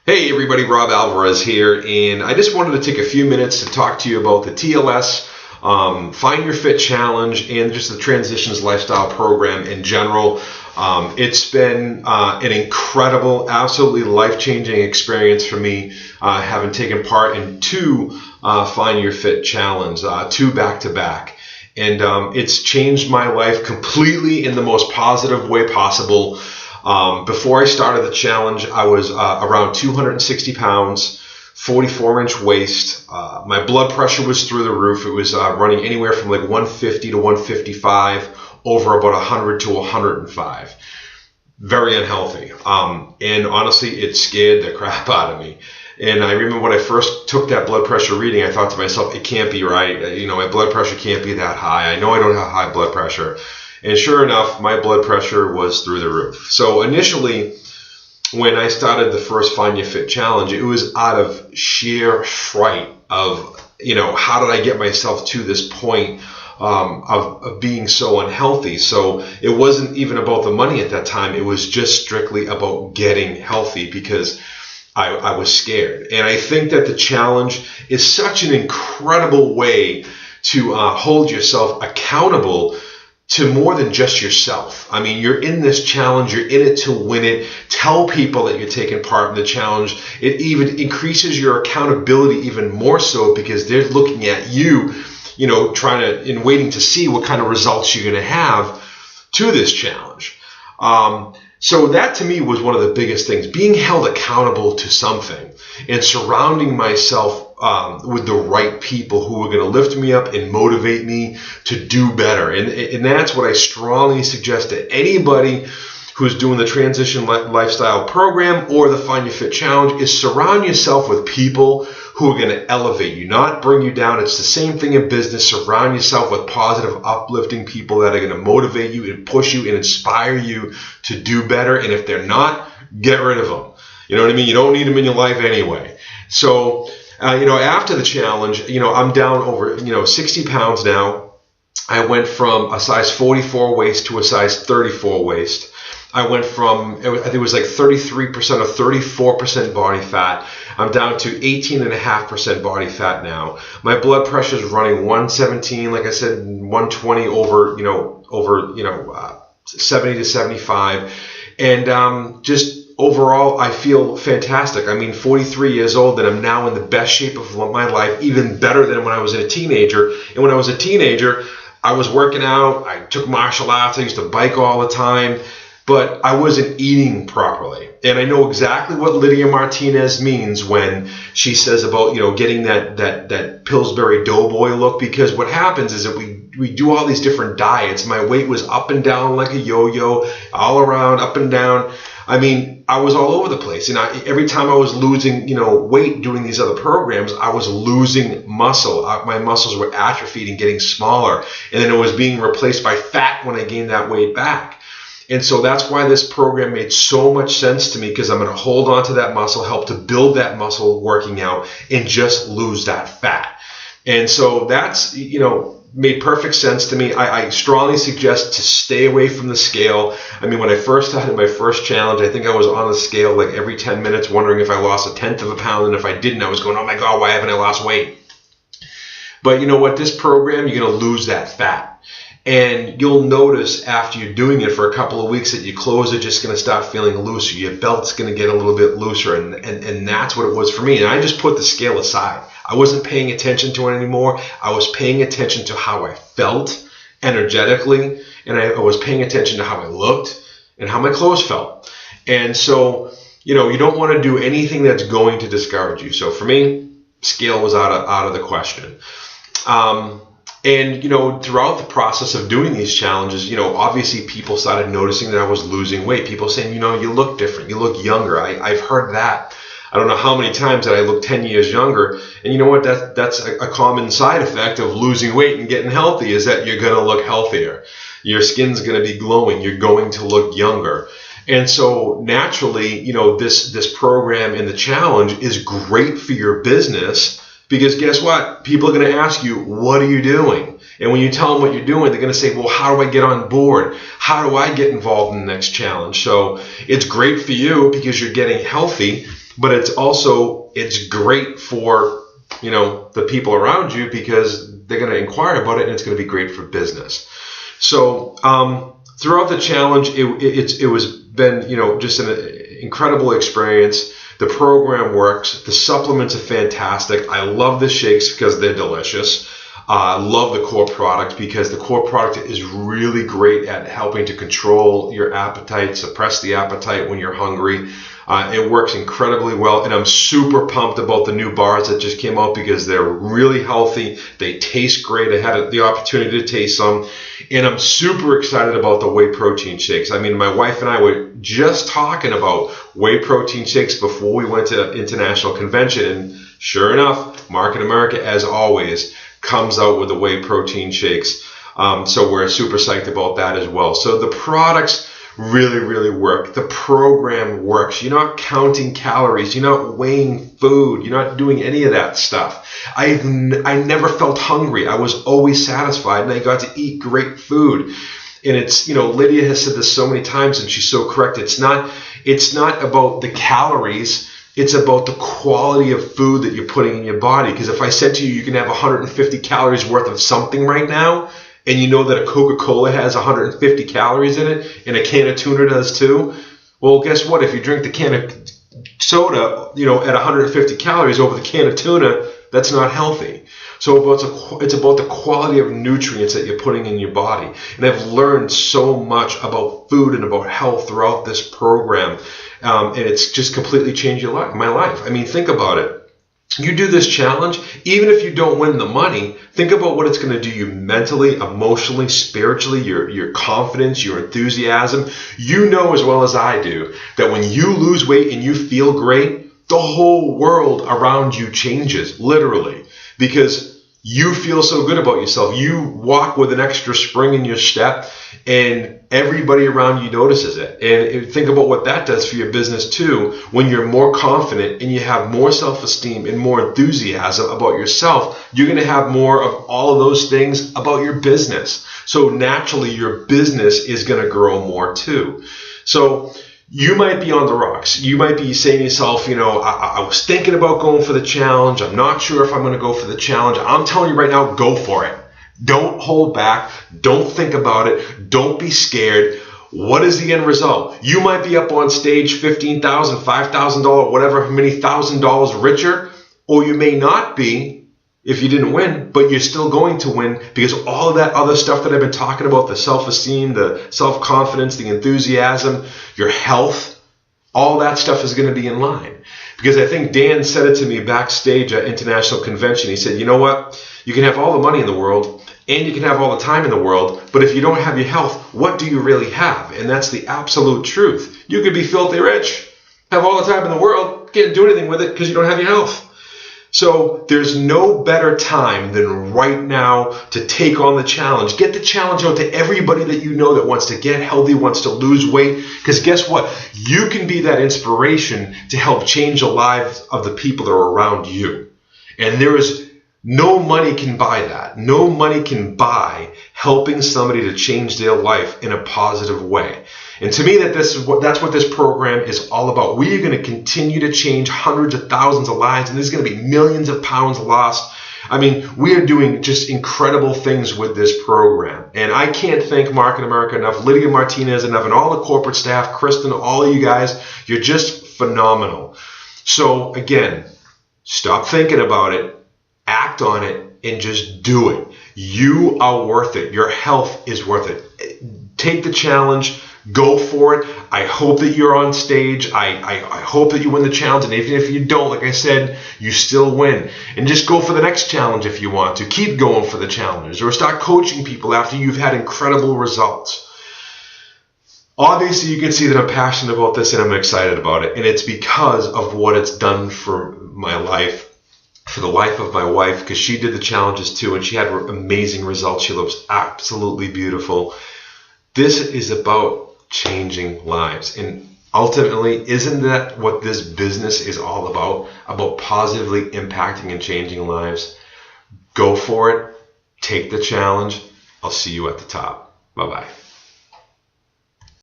Hey everybody, Rob Alvarez here, and I just wanted to take a few minutes to talk to you about the TLS Find Your Fit Challenge and just the Transitions Lifestyle Program in general. It's been an incredible, absolutely life-changing experience for me, having taken part in two Find Your Fit Challenge, two back-to-back. And it's changed my life completely in the most positive way possible. Before I started the challenge, I was around 260 pounds, 44-inch waist. My blood pressure was through the roof. It was running anywhere from like 150 to 155 over about 100 to 105. Very unhealthy. And honestly, it scared the crap out of me. And I remember when I first took that blood pressure reading, I thought to myself, it can't be right. You know, my blood pressure can't be that high. I know I don't have high blood pressure. And sure enough, my blood pressure was through the roof. So initially, when I started the first Find Your Fit Challenge, it was out of sheer fright of, how did I get myself to this point of being so unhealthy? So it wasn't even about the money at that time. It was just strictly about getting healthy because I was scared. And I think that the challenge is such an incredible way to hold yourself accountable to more than just yourself. I mean, you're in this challenge, you're in it to win it. Tell people that you're taking part in the challenge. It even increases your accountability even more so because they're looking at you, trying to and waiting to see what kind of results you're going to have to this challenge. So that to me was one of the biggest things, being held accountable to something and surrounding myself with the right people who are going to lift me up and motivate me to do better. And that's what I strongly suggest to anybody who's doing the Transition Lifestyle Program or the Find Your Fit Challenge is surround yourself with people who are going to elevate you, not bring you down. It's the same thing in business. Surround yourself with positive, uplifting people that are going to motivate you and push you and inspire you to do better. And if they're not, get rid of them. You know what I mean? You don't need them in your life anyway. So, after the challenge, I'm down over, 60 pounds now. I went from a size 44 waist to a size 34 waist. I went from, I think it was like 33% or 34% body fat. I'm down to 18.5% body fat now. My blood pressure is running 117, like I said, 120 over 70 to 75. And just overall, I feel fantastic. I mean, 43 years old, and I'm now in the best shape of my life, even better than when I was a teenager. And when I was a teenager, I was working out. I took martial arts. I used to bike all the time. But I wasn't eating properly. And I know exactly what Lydia Martinez means when she says about, getting that Pillsbury Doughboy look, because what happens is that we do all these different diets. My weight was up and down like a yo-yo, all around, up and down. I mean, I was all over the place. And every time I was losing, weight doing these other programs, I was losing muscle. My muscles were atrophied and getting smaller. And then it was being replaced by fat when I gained that weight back. And so that's why this program made so much sense to me, because I'm going to hold on to that muscle, help to build that muscle working out, and just lose that fat. And so that's, made perfect sense to me. I strongly suggest to stay away from the scale. I mean, when I first started my first challenge, I think I was on the scale like every 10 minutes wondering if I lost 1/10 of a pound. And if I didn't, I was going, oh my God, why haven't I lost weight? But you know what? This program, you're going to lose that fat. And you'll notice after you're doing it for a couple of weeks that your clothes are just going to start feeling looser. Your belt's going to get a little bit looser. And that's what it was for me. And I just put the scale aside. I wasn't paying attention to it anymore. I was paying attention to how I felt energetically. And I was paying attention to how I looked and how my clothes felt. And so, you don't want to do anything that's going to discourage you. So for me, scale was out of the question. And, throughout the process of doing these challenges, obviously people started noticing that I was losing weight. People saying, you look different. You look younger. I've heard that. I don't know how many times that I look 10 years younger. And you know what? That's a common side effect of losing weight and getting healthy, is that you're going to look healthier. Your skin's going to be glowing. You're going to look younger. And so naturally, this program and the challenge is great for your business, Because guess what? People are going to ask you, what are you doing? And when you tell them what you're doing, they're going to say, well, how do I get on board? How do I get involved in the next challenge? So it's great for you because you're getting healthy, but it's great for, the people around you because they're going to inquire about it and it's going to be great for business. So throughout the challenge, it was been, just an incredible experience. The program works. The supplements are fantastic. I love the shakes because they're delicious. I love the core product because the core product is really great at helping to control your appetite, suppress the appetite when you're hungry. It works incredibly well, and I'm super pumped about the new bars that just came out because they're really healthy. They taste great. I had the opportunity to taste some, and I'm super excited about the whey protein shakes. I mean, my wife and I were just talking about whey protein shakes before we went to International Convention, and sure enough, Market America, as always, comes out with the whey protein shakes. So we're super psyched about that as well. So the products really, really work. The program works. You're not counting calories. You're not weighing food. You're not doing any of that stuff. I never felt hungry. I was always satisfied, and I got to eat great food. And it's, Lydia has said this so many times, and she's so correct. It's not about the calories. It's about the quality of food that you're putting in your body. Because if I said to you, you can have 150 calories worth of something right now, and you know that a Coca-Cola has 150 calories in it, and a can of tuna does too, well, guess what? If you drink the can of soda, at 150 calories over the can of tuna, that's not healthy. So it's about the quality of nutrients that you're putting in your body. And I've learned so much about food and about health throughout this program. And it's just completely changed my life. I mean, think about it. You do this challenge, even if you don't win the money, think about what it's going to do you mentally, emotionally, spiritually, your confidence, your enthusiasm. You know as well as I do that when you lose weight and you feel great, the whole world around you changes, literally, because you feel so good about yourself. You walk with an extra spring in your step, and everybody around you notices it. And think about what that does for your business too. When you're more confident and you have more self-esteem and more enthusiasm about yourself, you're going to have more of all of those things about your business. So naturally, your business is going to grow more too. So you might be on the rocks. You might be saying to yourself, I was thinking about going for the challenge. I'm not sure if I'm going to go for the challenge. I'm telling you right now, go for it. Don't hold back. Don't think about it. Don't be scared. What is the end result? You might be up on stage $15,000, $5,000, whatever, many $1,000s richer, or you may not be if you didn't win, but you're still going to win because all of that other stuff that I've been talking about, the self-esteem, the self-confidence, the enthusiasm, your health, all that stuff is going to be in line. Because I think Dan said it to me backstage at International Convention. He said, you know what? You can have all the money in the world and you can have all the time in the world, but if you don't have your health, what do you really have? And that's the absolute truth. You could be filthy rich, have all the time in the world, can't do anything with it because you don't have your health. So there's no better time than right now to take on the challenge. Get the challenge out to everybody that you know that wants to get healthy, wants to lose weight. Because guess what? You can be that inspiration to help change the lives of the people that are around you. And there is no money can buy that. No money can buy helping somebody to change their life in a positive way. And to me, that's what this program is all about. We are going to continue to change hundreds of thousands of lives, and there's going to be millions of pounds lost. I mean, we are doing just incredible things with this program. And I can't thank Market America enough, Lydia Martinez enough, and all the corporate staff, Kristen, all of you guys. You're just phenomenal. So again, stop thinking about it, act on it, and just do it. You are worth it. Your health is worth it. Take the challenge. Go for it. I hope that you're on stage. I hope that you win the challenge. And even if you don't, like I said, you still win. And just go for the next challenge if you want to. Keep going for the challenges or start coaching people after you've had incredible results. Obviously, you can see that I'm passionate about this and I'm excited about it. And it's because of what it's done for my life, for the life of my wife, because she did the challenges too and she had amazing results. She looks absolutely beautiful. This is about changing lives. And Ultimately, isn't that what this business is all about? About positively impacting and changing lives? Go for it. Take the challenge. I'll see you at the top. Bye-bye.